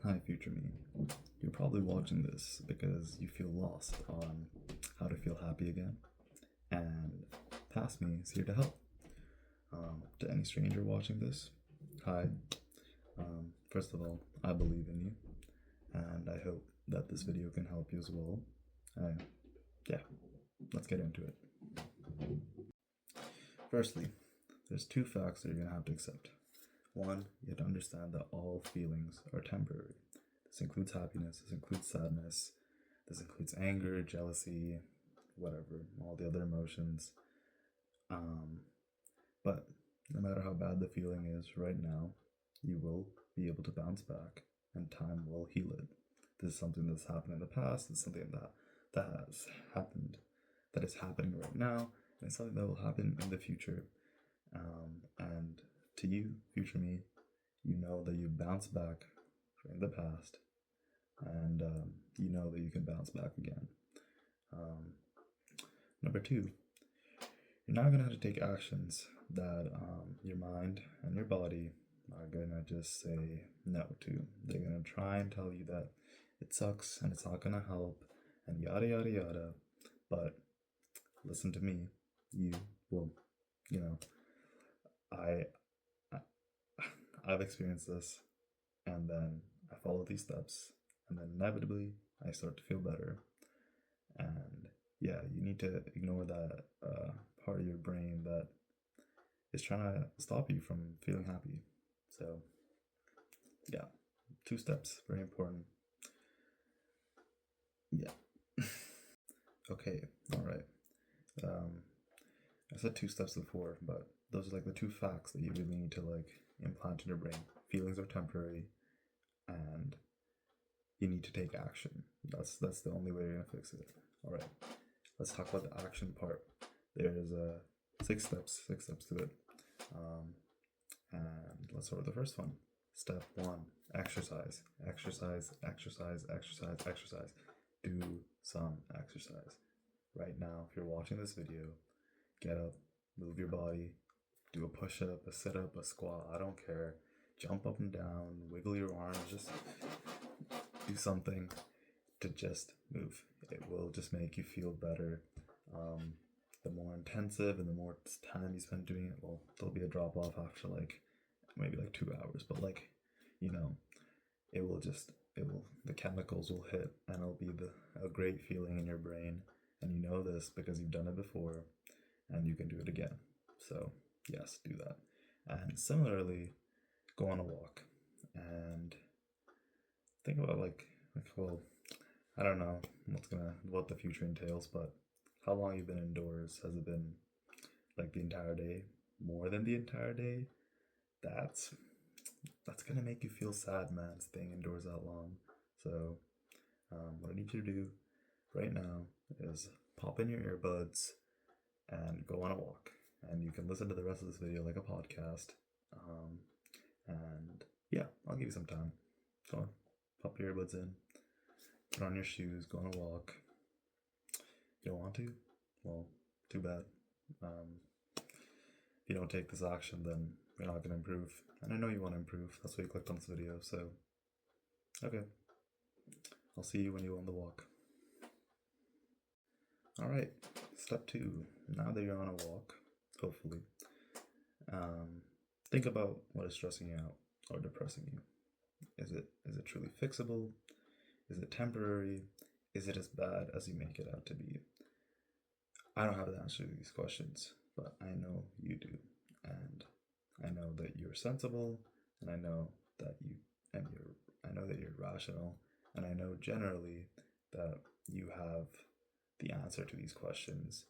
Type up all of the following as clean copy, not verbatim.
Hi, future me. You're probably watching this because you feel lost on how to feel happy again, and past me is here to help. To any stranger watching this, hi. First of all, I believe in you, and I hope that this video can help you as well. Yeah, let's get into it. Firstly, there's two facts that you're gonna have to accept. One, you have to understand that all feelings are temporary. This includes happiness, this includes sadness, this includes anger, jealousy, whatever, all the other emotions. But no matter how bad the feeling is right now, you will be able to bounce back and time will heal it. This is something that's happened in the past, it's something that has happened, that is happening right now, and it's something that will happen in the future. And to you, future me, you know that you bounced back in the past, and you know that you can bounce back again. Number two, you're not gonna have to take actions that your mind and your body are gonna just say no to. They're gonna try and tell you that it sucks and it's not gonna help and yada yada yada. But listen to me, you will, you know, I've experienced this, and then I follow these steps, and then inevitably I start to feel better. And yeah, you need to ignore that part of your brain that is trying to stop you from feeling happy. So yeah, 2 steps, very important. Yeah. Okay, all right. I said 2 steps before, but those are like the 2 facts that you really need to like implant in your brain. Feelings are temporary, and you need to take action. That's the only way you're gonna fix it. All right, let's talk about the action part. There's 6 steps to it, and let's start with the first one. Step 1: exercise. Exercise, exercise, exercise, exercise. Do some exercise. Right now, if you're watching this video, get up, move your body, do a push-up, a sit-up, a squat, I don't care. Jump up and down, wiggle your arms, just do something to just move. It will just make you feel better. The more intensive and the more time you spend doing it, well, there'll be a drop off after like maybe like 2 hours, but like, you know, the chemicals will hit and it'll be a great feeling in your brain. And you know this because you've done it before and you can do it again. So yes, do that. And similarly, go on a walk and think about like well, I don't know what the future entails, but how long you've been indoors? Has it been like the entire day? More than the entire day? That's gonna make you feel sad, man, staying indoors that long. So what I need you to do right now is pop in your earbuds and go on a walk, and you can listen to the rest of this video like a podcast. And yeah, I'll give you some time. Go on, pop your earbuds in, put on your shoes, go on a walk. You don't want to? Well, too bad. If you don't take this action, then you're not going to improve. And I know you want to improve. That's why you clicked on this video. So, okay. I'll see you when you go on the walk. Alright, step 2. Now that you're on a walk, hopefully, think about what is stressing you out or depressing you. Is it truly fixable? Is it temporary? Is it as bad as you make it out to be? I don't have the answer to these questions, but I know you do. And I know that you're sensible, and I know that you're rational, and I know generally that you have the answer to these questions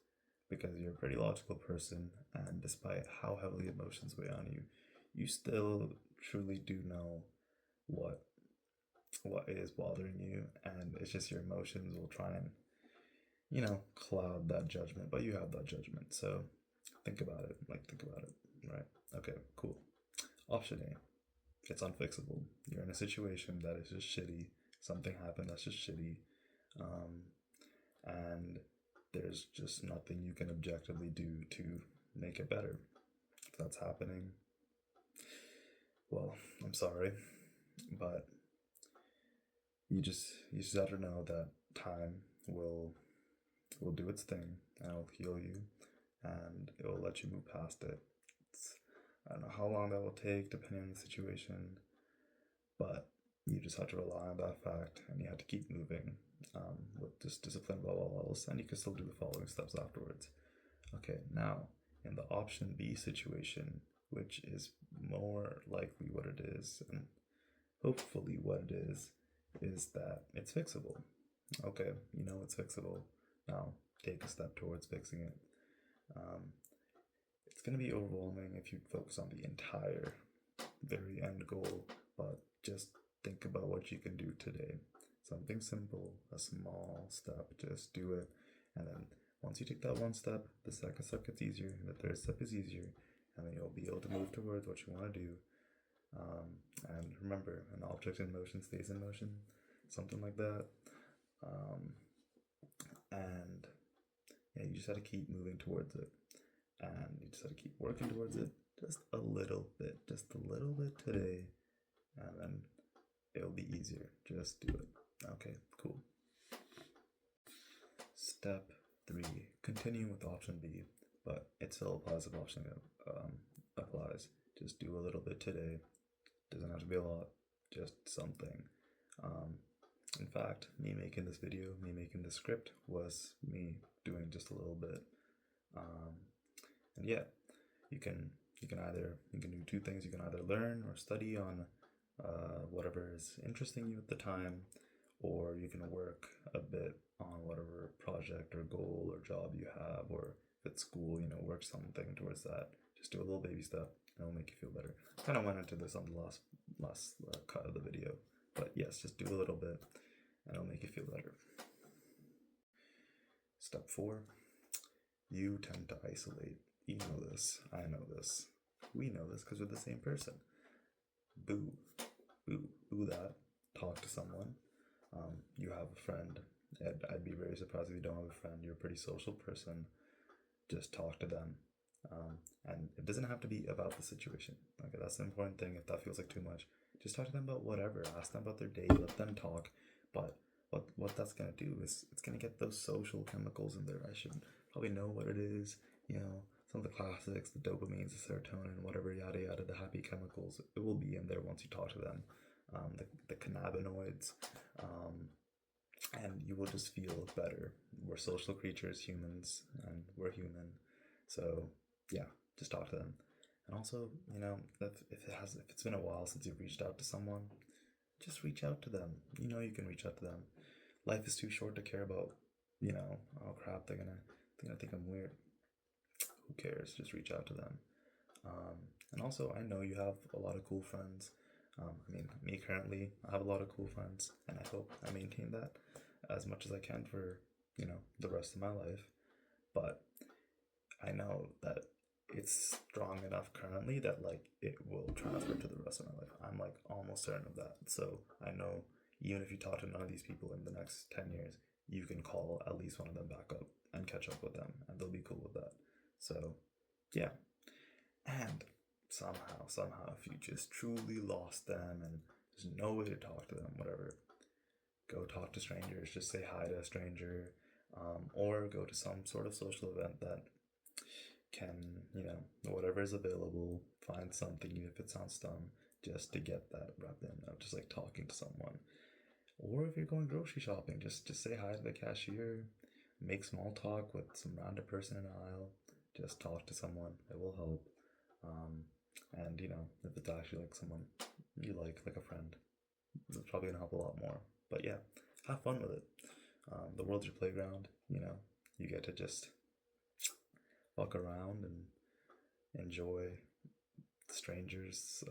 because you're a pretty logical person, and despite how heavily emotions weigh on you, you still truly do know what is bothering you, and it's just your emotions will try and, you know, cloud that judgment, but you have that judgment. So think about it, right? Okay, cool. Option A: it's unfixable. You're in a situation that is just shitty. Something happened that's just shitty. And there's just nothing you can objectively do to make it better. If that's happening, well, I'm sorry, but you just have to know that time will will do its thing, and it'll heal you, and it will let you move past it. It's, I don't know how long that will take depending on the situation, but you just have to rely on that fact, and you have to keep moving with just discipline above all else, and you can still do the following steps afterwards. Okay, now in the option B situation, which is more likely what it is, and hopefully what it is that it's fixable. Okay, you know it's fixable. Now take a step towards fixing it. Um, it's going to be overwhelming if you focus on the entire very end goal, but just think about what you can do today. Something simple, a small step, just do it. And then once you take that one step, the second step gets easier, and the third step is easier, and then you'll be able to move towards what you want to do. And remember, an object in motion stays in motion, something like that. Um, and yeah, you just have to keep moving towards it, and you just have to keep working towards it just a little bit, today, and then it'll be easier. Just do it. Okay, cool. Step 3, continue with option B, but it still applies if option applies. Just do a little bit today. Doesn't have to be a lot, just something. In fact, me making this video, me making this script was me doing just a little bit. And yeah, you can do two things. You can either learn or study on whatever is interesting you at the time, or you can work a bit on whatever project or goal or job you have, or if it's school, work something towards that. Just do a little baby step, and it'll make you feel better. I kind of went into this on the last cut of the video, but yes, just do a little bit, and it'll make you feel better. Step 4, you tend to isolate. You know this, I know this, we know this because we're the same person. Boo that. Talk to someone. You have a friend. I'd be very surprised if you don't have a friend. You're a pretty social person. Just talk to them. And it doesn't have to be about the situation. Okay, that's the important thing. If that feels like too much, just talk to them about whatever. Ask them about their day. Let them talk. But what that's gonna do is it's gonna get those social chemicals in there. I should probably know what it is. Some of the classics, the dopamines, the serotonin, whatever, yada yada, the happy chemicals. It will be in there once you talk to them. The cannabinoids, and you will just feel better. We're social creatures, humans, and we're human. So yeah, just talk to them. And also, if it's been a while since you've reached out to someone, just reach out to them. You can reach out to them. Life is too short to care about, oh crap, they're gonna think I'm weird. Who cares? Just reach out to them. And also, I know you have a lot of cool friends. Me currently, I have a lot of cool friends, and I hope I maintain that as much as I can for, the rest of my life. But I know that it's strong enough currently that, it will transfer to the rest of my life. I'm, almost certain of that. So I know even if you talk to none of these people in the next 10 years, you can call at least one of them back up and catch up with them, and they'll be cool with that. So, yeah. And somehow, if you just truly lost them and there's no way to talk to them, whatever, go talk to strangers. Just say hi to a stranger, or go to some sort of social event that can, whatever is available, find something, even if it sounds dumb, just to get that rep in of just talking to someone. Or if you're going grocery shopping, just say hi to the cashier, make small talk with some random person in an aisle. Just talk to someone. It will help. And if it's actually someone you like a friend, it's probably gonna help a lot more. But yeah, have fun with it. The world's your playground. You get to just walk around and enjoy strangers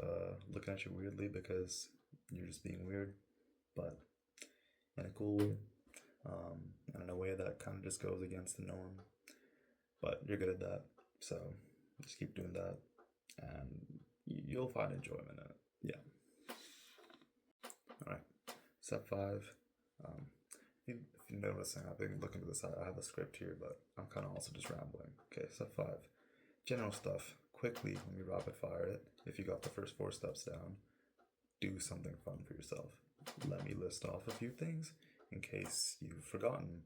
looking at you weirdly because you're just being weird, but in a cool way, and in a way that kind of just goes against the norm. But you're good at that, so just keep doing that, and you'll find enjoyment in it. Yeah. All right. Step 5. If you notice, I've been looking at this. I have a script here, but I'm kind of also just rambling. Okay. Step 5. General stuff. Quickly, let me rapid fire it. If you got the first 4 steps down, do something fun for yourself. let me list off a few things in case you've forgotten.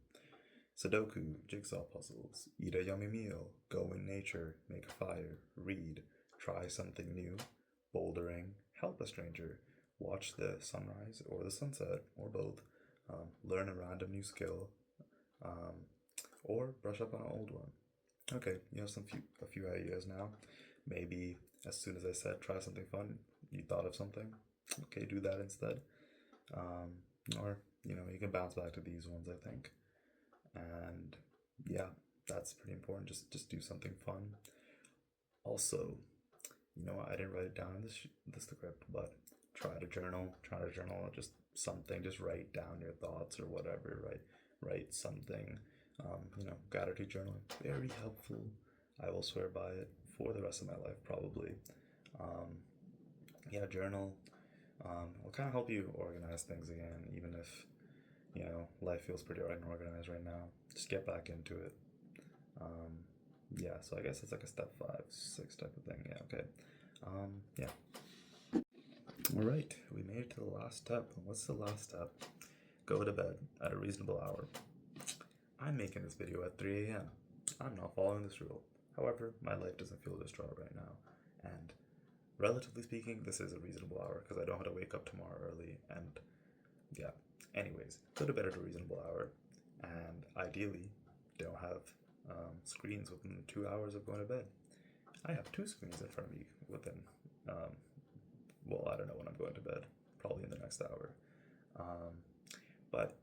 Sudoku, jigsaw puzzles, eat a yummy meal, go in nature, make a fire, read, try something new, bouldering, help a stranger, watch the sunrise or the sunset, or both, learn a random new skill, um, or brush up on an old one. Okay, you have a few ideas now. Maybe as soon as I said try something fun, you thought of something. Okay, do that instead. Or you can bounce back to these ones, I think. And yeah, that's pretty important. Just do something fun. Also, I didn't write it down in the script, but try to journal. Just something. Just write down your thoughts or whatever. Write something. Gratitude journaling, very helpful. I will swear by it for the rest of my life, probably. Yeah, journal. Will kind of help you organize things again, even if life feels pretty unorganized right now. Just get back into it. Yeah, so I guess it's like a step 5, 6 type of thing. Yeah, okay. Yeah. All right, we made it to the last step. What's the last step? Go to bed at a reasonable hour. I'm making this video at 3 a.m. I'm not following this rule. However, my life doesn't feel distraught right now, and relatively speaking, this is a reasonable hour because I don't have to wake up tomorrow early, and yeah. Anyways, go to bed at a reasonable hour, and ideally, don't have screens within 2 hours of going to bed. I have 2 screens in front of me within, well, I don't know when I'm going to bed, probably in the next hour. But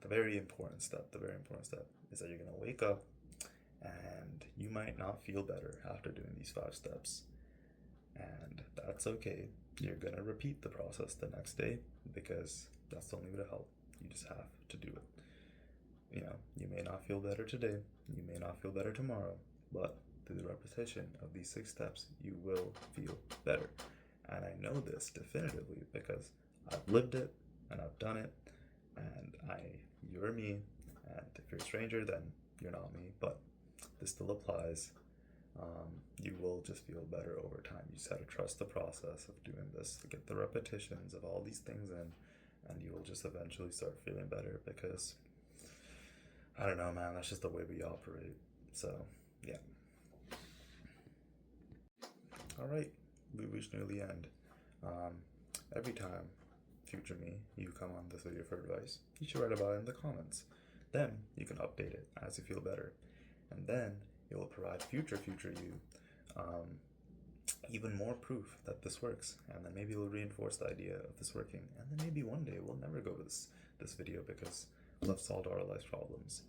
the very important step is that you're going to wake up and you might not feel better after doing these 5 steps. And that's okay. You're going to repeat the process the next day because that's the only way to help. You just have to do it. You may not feel better today, you may not feel better tomorrow, but through the repetition of these 6 steps, you will feel better. And I know this definitively because I've lived it and I've done it, and you're me, and if you're a stranger, then you're not me, but this still applies. You will just feel better over time. You just have to trust the process of doing this, to get the repetitions of all these things in, and you will just eventually start feeling better because, I don't know, man, that's just the way we operate. So, yeah. Alright, we reached near the end. Every time, future me, you come on this video for advice, you should write about it in the comments. Then you can update it as you feel better. And then it will provide future you even more proof that this works, and then maybe we'll reinforce the idea of this working, and then maybe one day we'll never go to this video because we'll have solved all our life's problems.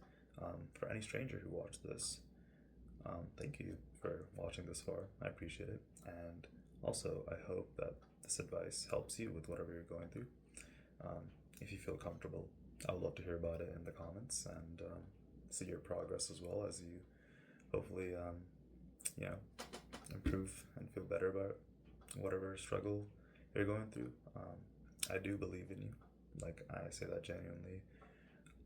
For any stranger who watched this, thank you for watching this far. I appreciate it, and also I hope that this advice helps you with whatever you're going through. If you feel comfortable, I would love to hear about it in the comments and see your progress as well as you hopefully improve and feel better about whatever struggle you're going through. I do believe in you. Like, I say that genuinely.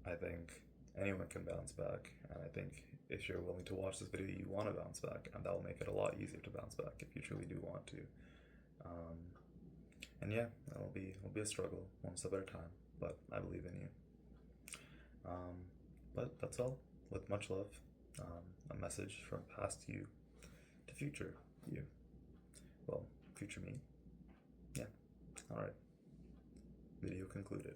I think anyone can bounce back, and I think if you're willing to watch this video, you want to bounce back, and that'll make it a lot easier to bounce back if you truly do want to. And yeah, it'll be a struggle, one step at a time, but I believe in you. But that's all. With much love, a message from past you to future you. Well, future me. Yeah. Alright. Video concluded.